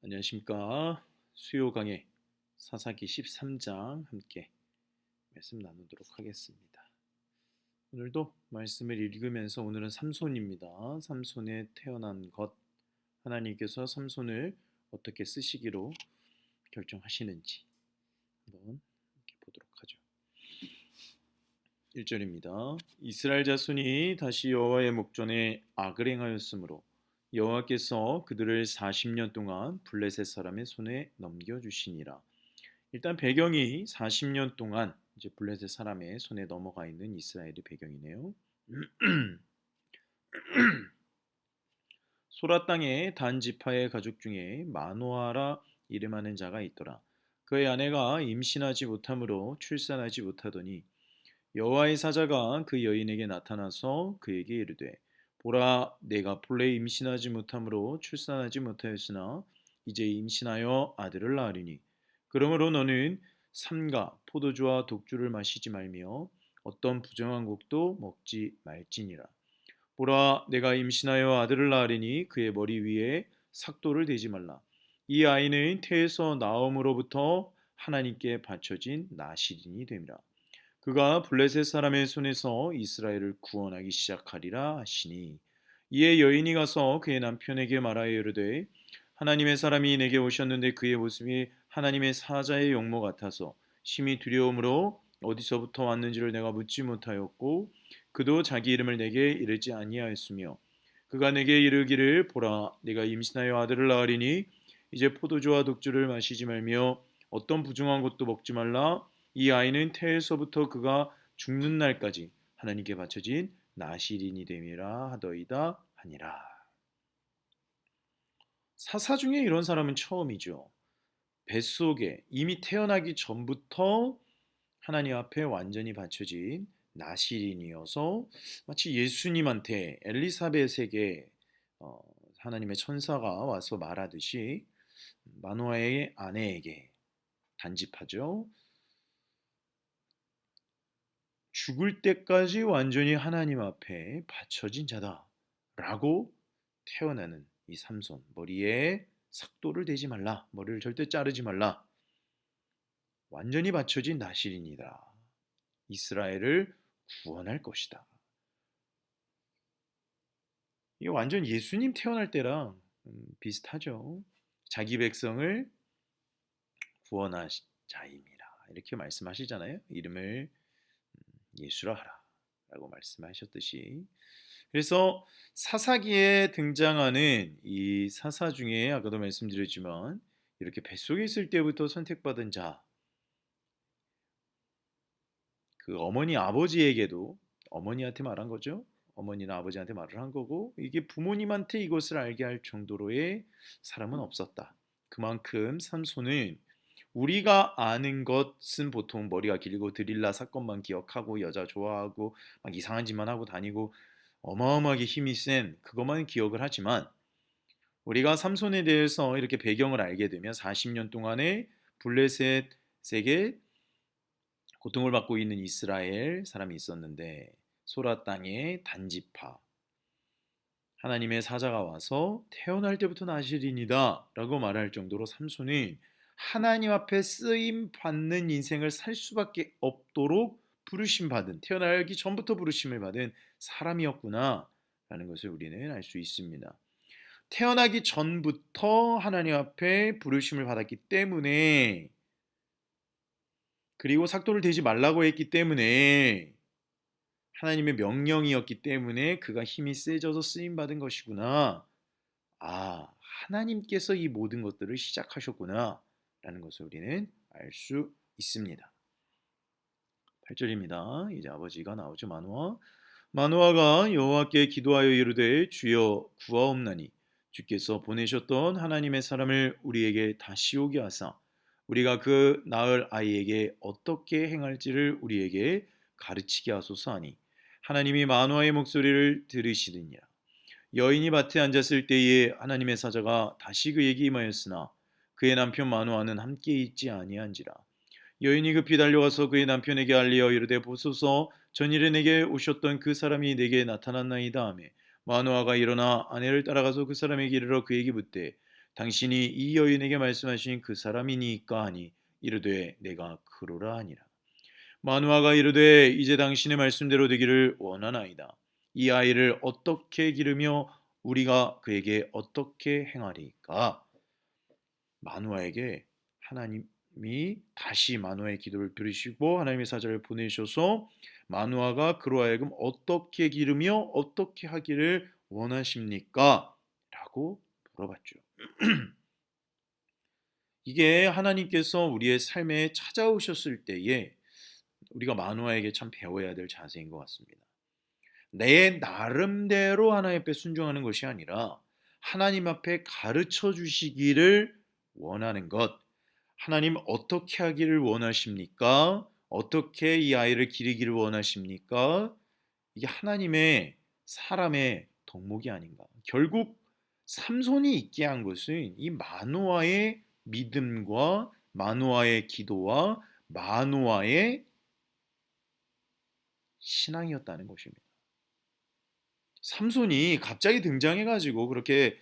안녕하십니까. 수요 강의 사사기 13장 함께 말씀 나누도록 하겠습니다. 오늘도 말씀을 읽으면서 오늘은 삼손입니다. 삼손의 태어난 것, 하나님께서 삼손을 어떻게 쓰시기로 결정하시는지 한번 이렇게 보도록 하죠. 1절입니다. 이스라엘 자손이 다시 여호와의 목전에 악을 행하였으므로 여호와께서 그들을 40년 동안 블레셋 사람의 손에 넘겨주시니라. 일단 배경이 40년 동안 이제 블레셋 사람의 손에 넘어가 있는 이스라엘의 배경이네요. 소라 땅의 단 지파의 가족 중에 마노아라 이름하는 자가 있더라. 그의 아내가 임신하지 못하므로 출산하지 못하더니 여호와의 사자가 그 여인에게 나타나서 그에게 이르되 보라 내가 본래 임신하지 못하므로 출산하지 못하였으나 이제 임신하여 아들을 낳으리니 그러므로 너는 삼가 포도주와 독주를 마시지 말며 어떤 부정한 곡도 먹지 말지니라. 보라 내가 임신하여 아들을 낳으리니 그의 머리 위에 삭도를 대지 말라. 이 아이는 태에서 나옴으로부터 하나님께 바쳐진 나실인이 됨이라. 그가 블레셋 사람의 손에서 이스라엘을 구원하기 시작하리라 하시니 이에 여인이 가서 그의 남편에게 말하여 이르되 하나님의 사람이 내게 오셨는데 그의 모습이 하나님의 사자의 용모 같아서 심히 두려움으로 어디서부터 왔는지를 내가 묻지 못하였고 그도 자기 이름을 내게 이르지 아니하였으며 그가 내게 이르기를 보라 내가 임신하여 아들을 낳으리니 이제 포도주와 독주를 마시지 말며 어떤 부정한 것도 먹지 말라. 이 아이는 태에서부터 그가 죽는 날까지 하나님께 바쳐진 나실인이 됨이라 하더이다 하니라. 사사 중에 이런 사람은 처음이죠. 뱃속에 이미 태어나기 전부터 하나님 앞에 완전히 바쳐진 나실인이어서 마치 예수님한테 엘리사벳에게 하나님의 천사가 와서 말하듯이 마노아의 아내에게 단집하죠. 죽을 때까지 완전히 하나님 앞에 바쳐진 자다라고 태어나는 이 삼손. 머리에 삭도를 대지 말라. 머리를 절대 자르지 말라. 완전히 바쳐진 나실인이다. 이스라엘을 구원할 것이다. 이게 완전 예수님 태어날 때랑 비슷하죠. 자기 백성을 구원할 자입니다. 이렇게 말씀하시잖아요. 이름을 예수라 하라 라고 말씀하셨듯이. 그래서 사사기에 등장하는 이 사사 중에 아까도 말씀드렸지만 이렇게 뱃속에 있을 때부터 선택받은 자, 그 어머니 아버지에게도 어머니한테 말한 거죠. 어머니나 아버지한테 말을 한 거고 이게 부모님한테 이것을 알게 할 정도로의 사람은 없었다. 그만큼 삼손은 우리가 아는 것은 보통 머리가 길고 드릴라 사건만 기억하고 여자 좋아하고 막 이상한 짓만 하고 다니고 어마어마하게 힘이 센 그것만 기억을 하지만 우리가 삼손에 대해서 이렇게 배경을 알게 되면 40년 동안의 블레셋에게 고통을 받고 있는 이스라엘 사람이 있었는데 소라 땅의 단지파 하나님의 사자가 와서 태어날 때부터 나실인이다 라고 말할 정도로 삼손은 하나님 앞에 쓰임 받는 인생을 살 수밖에 없도록 부르심 받은 태어나기 전부터 부르심을 받은 사람이었구나 라는 것을 우리는 알 수 있습니다. 태어나기 전부터 하나님 앞에 부르심을 받았기 때문에 그리고 삭도를 대지 말라고 했기 때문에 하나님의 명령이었기 때문에 그가 힘이 세져서 쓰임 받은 것이구나. 아, 하나님께서 이 모든 것들을 시작하셨구나 라는 것을 우리는 알 수 있습니다. 8절입니다. 이제 아버지가 나오죠. 마노아가 여호와께 기도하여 이르되 주여 구하옵나니 주께서 보내셨던 하나님의 사람을 우리에게 다시 오게 하사 우리가 그 낳을 아이에게 어떻게 행할지를 우리에게 가르치게 하소서 하니 하나님이 마노아의 목소리를 들으시느니라. 여인이 밭에 앉았을 때에 하나님의 사자가 다시 그에게 임하였으나 그의 남편 마노아는 함께 있지 아니한지라. 여인이 급히 달려가서 그의 남편에게 알리어 이르되 보소서 전일에 내게 오셨던 그 사람이 내게 나타났나이다 하매 마노아가 일어나 아내를 따라가서 그 사람에게 이르러 그에게 묻되 당신이 이 여인에게 말씀하신 그 사람이니까 하니 이르되 내가 그러라 하니라. 마누아가 이르되 이제 당신의 말씀대로 되기를 원하나이다. 이 아이를 어떻게 기르며 우리가 그에게 어떻게 행하리까? 마누아에게 하나님이 다시 마누아의 기도를 들으시고 하나님의 사자를 보내셔서 마누아가 그로 하여금 어떻게 기르며 어떻게 하기를 원하십니까? 라고 물어봤죠. 이게 하나님께서 우리의 삶에 찾아오셨을 때에 우리가 마누아에게 참 배워야 될 자세인 것 같습니다. 내 나름대로 하나님 앞에 순종하는 것이 아니라 하나님 앞에 가르쳐 주시기를 원하는 것. 하나님 어떻게 하기를 원하십니까? 어떻게 이 아이를 기르기를 원하십니까? 이게 하나님의 사람의 덕목이 아닌가. 결국 삼손이 있게 한 것은 이 마누아의 믿음과 마누아의 기도와 마누아의 신앙이었다는 것입니다. 삼손이 갑자기 등장해가지고 그렇게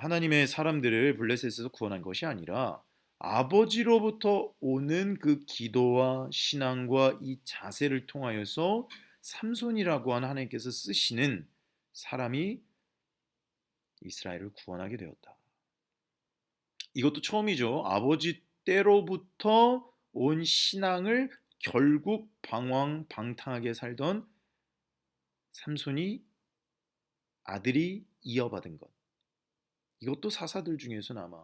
하나님의 사람들을 블레셋에서 구원한 것이 아니라 아버지로부터 오는 그 기도와 신앙과 이 자세를 통하여서 삼손이라고 하는 하나님께서 쓰시는 사람이 이스라엘을 구원하게 되었다. 이것도 처음이죠. 아버지 때로부터 온 신앙을 결국 방황방탕하게 살던 삼손이 아들이 이어받은 것. 이것도 사사들 중에서는 아마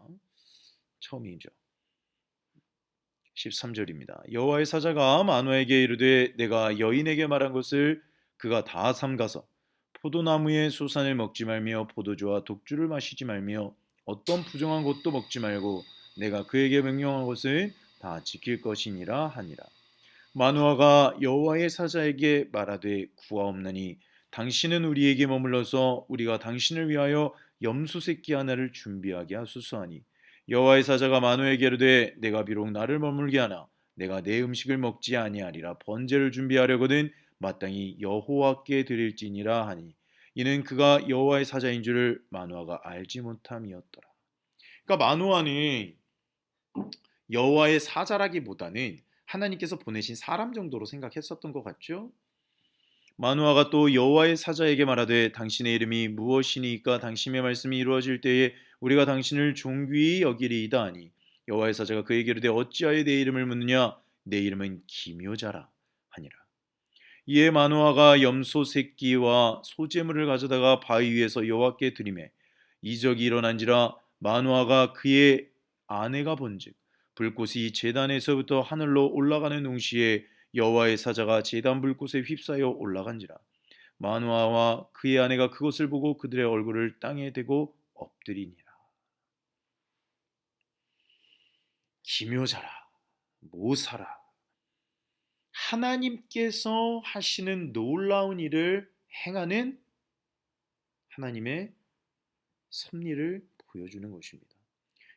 처음이죠. 13절입니다. 여호와의 사자가 마누아에게 이르되 내가 여인에게 말한 것을 그가 다 삼가서 포도나무의 소산을 먹지 말며 포도주와 독주를 마시지 말며 어떤 부정한 것도 먹지 말고 내가 그에게 명령한 것을 다 지킬 것이니라 하니라. 마누아가 여호와의 사자에게 말하되 구하옵나니 당신은 우리에게 머물러서 우리가 당신을 위하여 염소 새끼 하나를 준비하게 하소서하니 여호와의 사자가 마누아에게 이르되 내가 비록 나를 머물게 하나 내가 내 음식을 먹지 아니하리라. 번제를 준비하려거든 마땅히 여호와께 드릴지니라 하니 이는 그가 여호와의 사자인 줄을 마누아가 알지 못함이었더라. 그러니까 마누아는 여호와의 사자라기보다는 하나님께서 보내신 사람 정도로 생각했었던 것 같죠. 마누아가 또 여호와의 사자에게 말하되 당신의 이름이 무엇이니까 당신의 말씀이 이루어질 때에 우리가 당신을 존귀히 여기리이다 하니 여호와의 사자가 그에게 이르되 어찌하여 내 이름을 묻느냐 내 이름은 기묘자라 하니라. 이에 마누아가 염소 새끼와 소재물을 가져다가 바위 위에서 여호와께 드리매 이적이 일어난지라. 마누아가 그의 아내가 본즉 불꽃이 제단에서부터 하늘로 올라가는 동시에 여호와의 사자가 제단 불꽃에 휩싸여 올라간지라. 마누아와 그의 아내가 그것을 보고 그들의 얼굴을 땅에 대고 엎드리니라. 기묘자라, 모사라. 하나님께서 하시는 놀라운 일을 행하는 하나님의 섭리를 보여주는 것입니다.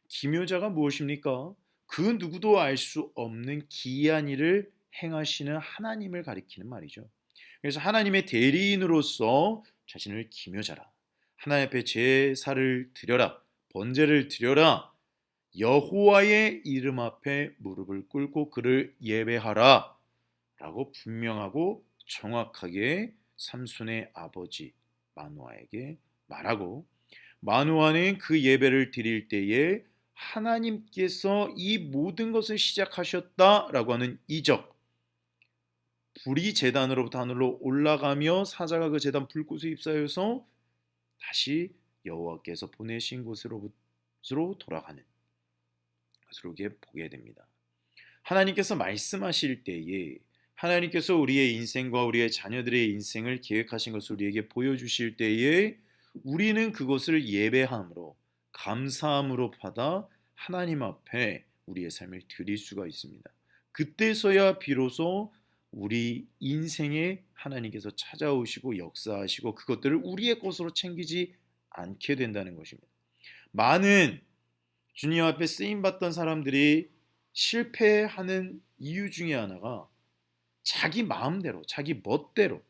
기묘자가 무엇입니까? 그 누구도 알 수 없는 기이한 일을 행하시는 하나님을 가리키는 말이죠. 그래서 하나님의 대리인으로서 자신을 기묘자라, 하나님 앞에 제사를 드려라, 번제를 드려라, 여호와의 이름 앞에 무릎을 꿇고 그를 예배하라 라고 분명하고 정확하게 삼손의 아버지 마누아에게 말하고, 마누아는 그 예배를 드릴 때에 하나님께서 이 모든 것을 시작하셨다라고 하는 이적, 불이 제단으로부터 하늘로 올라가며 사자가 그 제단 불꽃에 휩싸여서 다시 여호와께서 보내신 곳으로 돌아가는 것으로 보게 됩니다. 하나님께서 말씀하실 때에 하나님께서 우리의 인생과 우리의 자녀들의 인생을 계획하신 것을 우리에게 보여주실 때에 우리는 그것을 예배함으로 감사함으로 받아 하나님 앞에 우리의 삶을 드릴 수가 있습니다. 그때서야 비로소 우리 인생에 하나님께서 찾아오시고 역사하시고 그것들을 우리의 것으로 챙기지 않게 된다는 것입니다. 많은 주님 앞에 쓰임받던 사람들이 실패하는 이유 중에 하나가 자기 마음대로, 자기 멋대로,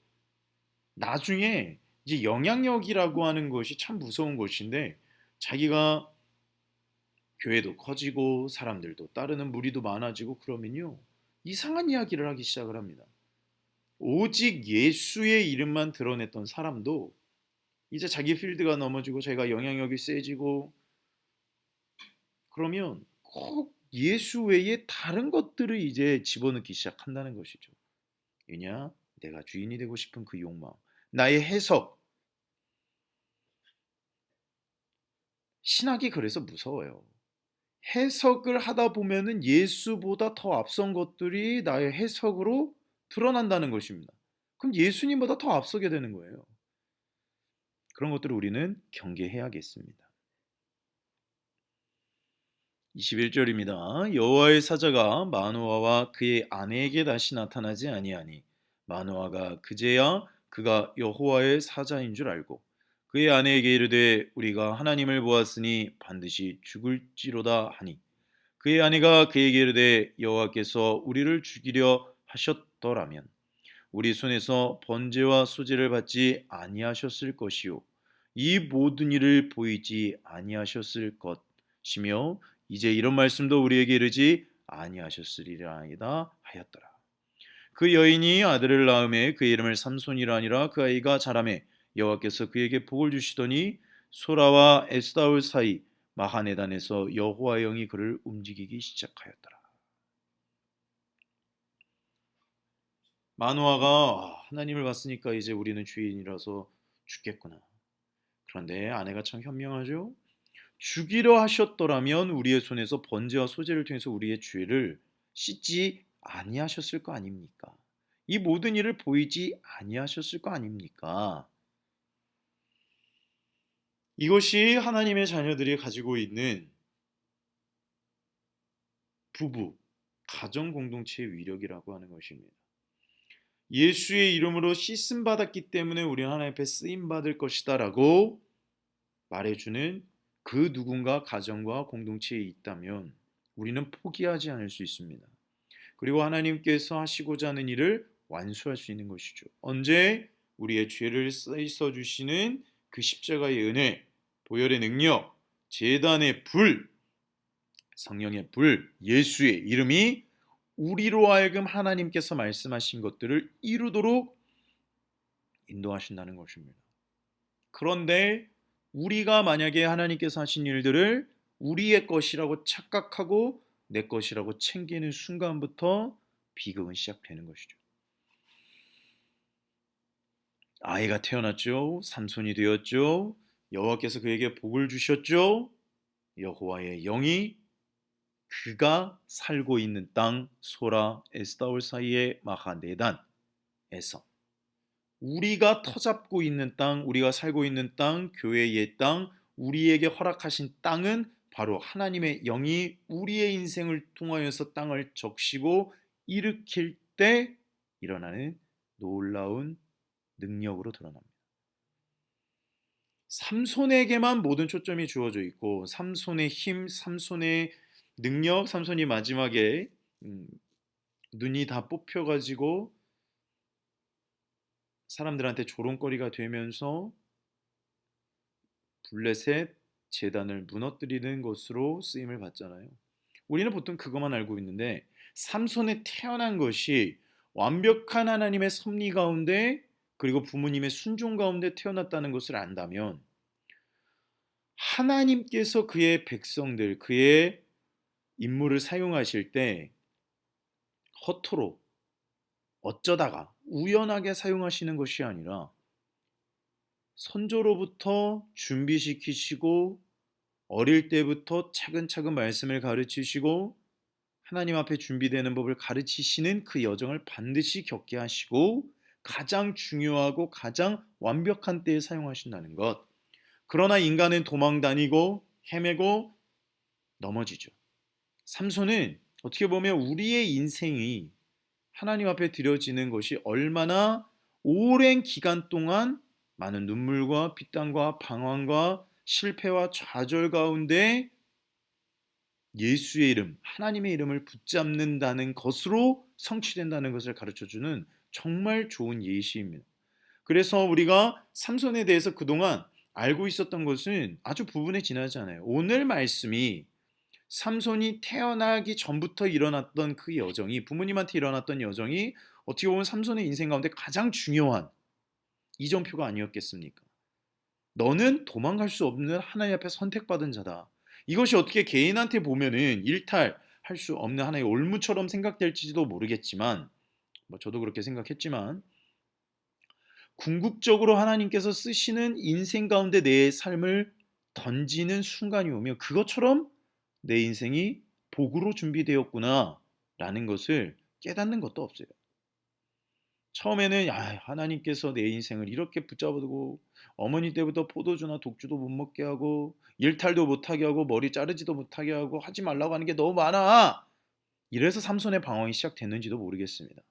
나중에 이제 영향력이라고 하는 것이 참 무서운 것인데 자기가 교회도 커지고 사람들도 따르는 무리도 많아지고 그러면요, 이상한 이야기를 하기 시작을 합니다. 오직 예수의 이름만 드러냈던 사람도 이제 자기 필드가 넘어지고 자기가 영향력이 세지고 그러면 꼭 예수 외에 다른 것들을 이제 집어넣기 시작한다는 것이죠. 왜냐? 내가 주인이 되고 싶은 그 욕망, 나의 해석. 신학이 그래서 무서워요. 해석을 하다 보면은 예수보다 더 앞선 것들이 나의 해석으로 드러난다는 것입니다. 그럼 예수님보다 더 앞서게 되는 거예요. 그런 것들을 우리는 경계해야겠습니다. 21절입니다. 여호와의 사자가 마노아와 그의 아내에게 다시 나타나지 아니하니 마노아가 그제야 그가 여호와의 사자인 줄 알고 그의 아내에게 이르되 우리가 하나님을 보았으니 반드시 죽을지로다 하니 그의 아내가 그에게 이르되 여호와께서 우리를 죽이려 하셨더라면 우리 손에서 번제와 소제를 받지 아니하셨을 것이요 이 모든 일을 보이지 아니하셨을 것이며 이제 이런 말씀도 우리에게 이르지 아니하셨으리라이다 하였더라. 그 여인이 아들을 낳음에 그의 이름을 삼손이라 하니라. 그 아이가 자라매 여호와께서 그에게 복을 주시더니 소라와 에스다올 사이 마하네단에서 여호와의 영이 그를 움직이기 시작하였더라. 마노아가 하나님을 봤으니까 이제 우리는 주인이라서 죽겠구나. 그런데 아내가 참 현명하죠. 죽이려 하셨더라면 우리의 손에서 번제와 소제를 통해서 우리의 죄를 씻지 아니하셨을 거 아닙니까? 이 모든 일을 보이지 아니하셨을 거 아닙니까? 이것이 하나님의 자녀들이 가지고 있는 부부, 가정 공동체의 위력이라고 하는 것입니다. 예수의 이름으로 씻음 받았기 때문에 우리는 하나님 앞에 쓰임 받을 것이다라고 말해주는 그 누군가 가정과 공동체에 있다면 우리는 포기하지 않을 수 있습니다. 그리고 하나님께서 하시고자 하는 일을 완수할 수 있는 것이죠. 언제? 우리의 죄를 씻어 주시는 그 십자가의 은혜, 보혈의 능력, 제단의 불, 성령의 불, 예수의 이름이 우리로 하여금 하나님께서 말씀하신 것들을 이루도록 인도하신다는 것입니다. 그런데 우리가 만약에 하나님께서 하신 일들을 우리의 것이라고 착각하고 내 것이라고 챙기는 순간부터 비극은 시작되는 것이죠. 아이가 태어났죠. 삼손이 되었죠. 여호와께서 그에게 복을 주셨죠. 여호와의 영이 그가 살고 있는 땅 소라 에스다올 사이의 마하네단에서 우리가 터잡고 있는 땅, 우리가 살고 있는 땅, 교회의 땅, 우리에게 허락하신 땅은 바로 하나님의 영이 우리의 인생을 통하여서 땅을 적시고 일으킬 때 일어나는 놀라운 능력으로 드러납니다. 삼손에게만 모든 초점이 주어져 있고 삼손의 힘, 삼손의 능력, 삼손이 마지막에 눈이 다 뽑혀가지고 사람들한테 조롱거리가 되면서 블레셋 제단을 무너뜨리는 것으로 쓰임을 받잖아요. 우리는 보통 그것만 알고 있는데 삼손에 태어난 것이 완벽한 하나님의 섭리 가운데 그리고 부모님의 순종 가운데 태어났다는 것을 안다면 하나님께서 그의 백성들, 그의 인물을 사용하실 때 허투루 어쩌다가 우연하게 사용하시는 것이 아니라 선조로부터 준비시키시고 어릴 때부터 차근차근 말씀을 가르치시고 하나님 앞에 준비되는 법을 가르치시는 그 여정을 반드시 겪게 하시고 가장 중요하고 가장 완벽한 때에 사용하신다는 것. 그러나 인간은 도망다니고 헤매고 넘어지죠. 삼손은 어떻게 보면 우리의 인생이 하나님 앞에 드려지는 것이 얼마나 오랜 기간 동안 많은 눈물과 피땀과 방황과 실패와 좌절 가운데 예수의 이름, 하나님의 이름을 붙잡는다는 것으로 성취된다는 것을 가르쳐주는 정말 좋은 예시입니다. 그래서 우리가 삼손에 대해서 그동안 알고 있었던 것은 아주 부분에 지나지 않아요. 오늘 말씀이 삼손이 태어나기 전부터 일어났던 그 여정이, 부모님한테 일어났던 여정이 어떻게 보면 삼손의 인생 가운데 가장 중요한 이정표가 아니었겠습니까? 너는 도망갈 수 없는 하나님 앞에 선택받은 자다. 이것이 어떻게 개인한테 보면은 일탈할 수 없는 하나의 올무처럼 생각될지도 모르겠지만, 뭐 저도 그렇게 생각했지만, 궁극적으로 하나님께서 쓰시는 인생 가운데 내 삶을 던지는 순간이 오면 그것처럼 내 인생이 복으로 준비되었구나 라는 것을 깨닫는 것도 없어요. 처음에는 하나님께서 내 인생을 이렇게 붙잡아두고 어머니 때부터 포도주나 독주도 못 먹게 하고 일탈도 못하게 하고 머리 자르지도 못하게 하고 하지 말라고 하는 게 너무 많아. 이래서 삼손의 방황이 시작됐는지도 모르겠습니다.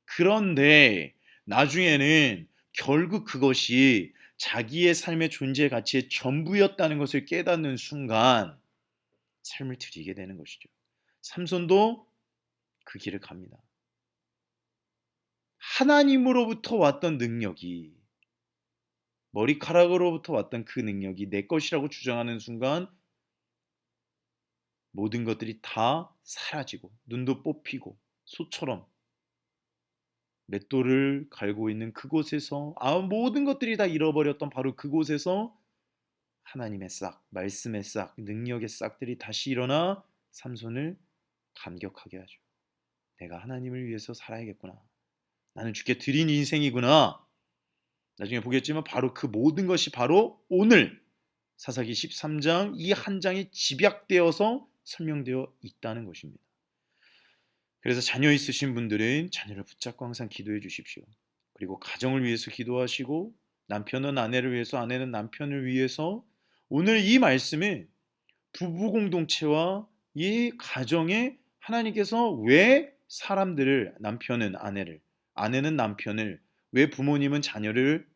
그런데 나중에는 결국 그것이 자기의 삶의 존재 가치의 전부였다는 것을 깨닫는 순간 삶을 드리게 되는 것이죠. 삼손도 그 길을 갑니다. 하나님으로부터 왔던 능력이, 머리카락으로부터 왔던 그 능력이 내 것이라고 주장하는 순간 모든 것들이 다 사라지고 눈도 뽑히고 소처럼 맷돌을 갈고 있는 그곳에서 모든 것들이 다 잃어버렸던 바로 그곳에서 하나님의 싹, 말씀의 싹, 능력의 싹들이 다시 일어나 삼손을 감격하게 하죠. 내가 하나님을 위해서 살아야겠구나. 나는 주께 드린 인생이구나. 나중에 보겠지만 바로 그 모든 것이 바로 오늘 사사기 13장 이 한 장에 집약되어서 설명되어 있다는 것입니다. 그래서 자녀 있으신 분들은 자녀를 붙잡고 항상 기도해 주십시오. 그리고 가정을 위해서 기도하시고 남편은 아내를 위해서, 아내는 남편을 위해서, 오늘 이 말씀은 부부 공동체와 이 가정에 하나님께서 왜 사람들을, 남편은 아내를, 아내는 남편을, 왜 부모님은 자녀를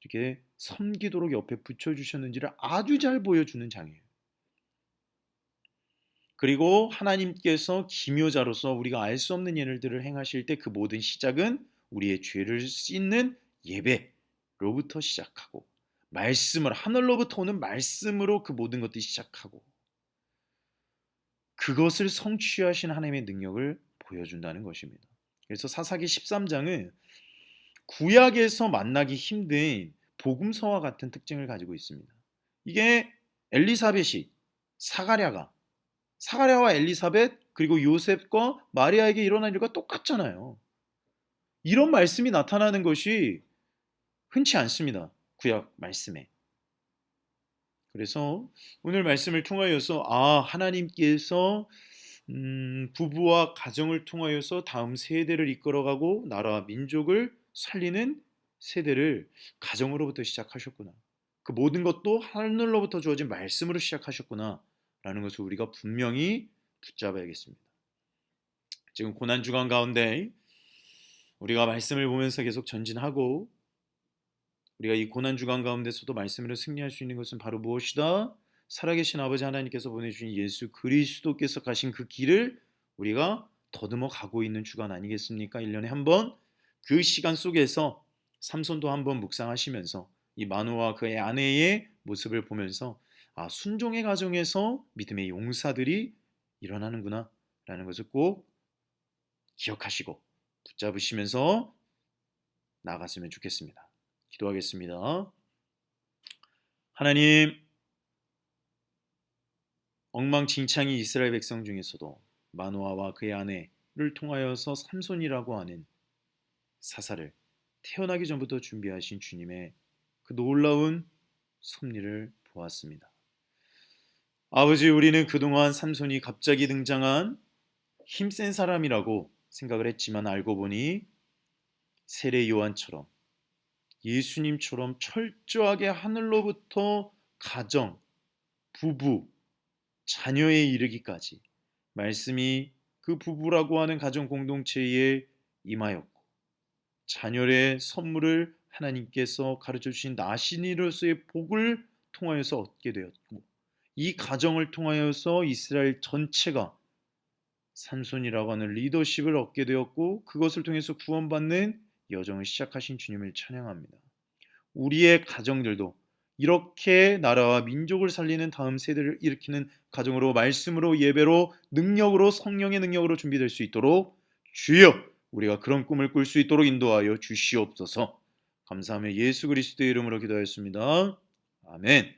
이렇게 섬기도록 옆에 붙여주셨는지를 아주 잘 보여주는 장이에요. 그리고 하나님께서 기묘자로서 우리가 알 수 없는 일들을 행하실 때 그 모든 시작은 우리의 죄를 씻는 예배로부터 시작하고, 말씀을, 하늘로부터 오는 말씀으로 그 모든 것들이 시작하고, 그것을 성취하신 하나님의 능력을 보여준다는 것입니다. 그래서 사사기 13장은 구약에서 만나기 힘든 복음서와 같은 특징을 가지고 있습니다. 이게 엘리사벳이, 사가랴와 엘리사벳, 그리고 요셉과 마리아에게 일어난 일과 똑같잖아요. 이런 말씀이 나타나는 것이 흔치 않습니다. 구약 말씀에. 그래서 오늘 말씀을 통하여서 하나님께서 부부와 가정을 통하여서 다음 세대를 이끌어가고 나라와 민족을 살리는 세대를 가정으로부터 시작하셨구나. 그 모든 것도 하늘로부터 주어진 말씀으로 시작하셨구나 라는 것을 우리가 분명히 붙잡아야겠습니다. 지금 고난주간 가운데 우리가 말씀을 보면서 계속 전진하고, 우리가 이 고난주간 가운데서도 말씀으로 승리할 수 있는 것은 바로 무엇이다? 살아계신 아버지 하나님께서 보내주신 예수 그리스도께서 가신 그 길을 우리가 더듬어 가고 있는 주간 아니겠습니까? 1년에 한 번 그 시간 속에서 삼손도 한번 묵상하시면서 이 마노아와 그의 아내의 모습을 보면서 순종의 가정에서 믿음의 용사들이 일어나는구나 라는 것을 꼭 기억하시고 붙잡으시면서 나아갔으면 좋겠습니다. 기도하겠습니다. 하나님, 엉망진창이 이스라엘 백성 중에서도 마노아와 그의 아내를 통하여서 삼손이라고 하는 사사를 태어나기 전부터 준비하신 주님의 그 놀라운 섭리를 보았습니다. 아버지, 우리는 그동안 삼손이 갑자기 등장한 힘센 사람이라고 생각을 했지만 알고 보니 세례 요한처럼, 예수님처럼 철저하게 하늘로부터 가정, 부부, 자녀에 이르기까지 말씀이 그 부부라고 하는 가정 공동체에 임하였고, 자녀의 선물을 하나님께서 가르쳐 주신 나신이로서의 복을 통하여서 얻게 되었고, 이 가정을 통하여서 이스라엘 전체가 삼손이라고 하는 리더십을 얻게 되었고, 그것을 통해서 구원받는 여정을 시작하신 주님을 찬양합니다. 우리의 가정들도 이렇게 나라와 민족을 살리는 다음 세대를 일으키는 가정으로 말씀으로 예배로 능력으로 성령의 능력으로 준비될 수 있도록 주여 우리가 그런 꿈을 꿀 수 있도록 인도하여 주시옵소서. 감사하며 예수 그리스도의 이름으로 기도하였습니다. 아멘.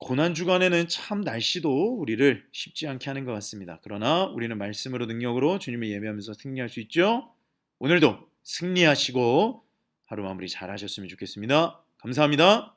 고난 주간에는 참 날씨도 우리를 쉽지 않게 하는 것 같습니다. 그러나 우리는 말씀으로 능력으로 주님을 예배하면서 승리할 수 있죠. 오늘도 승리하시고 하루 마무리 잘 하셨으면 좋겠습니다. 감사합니다.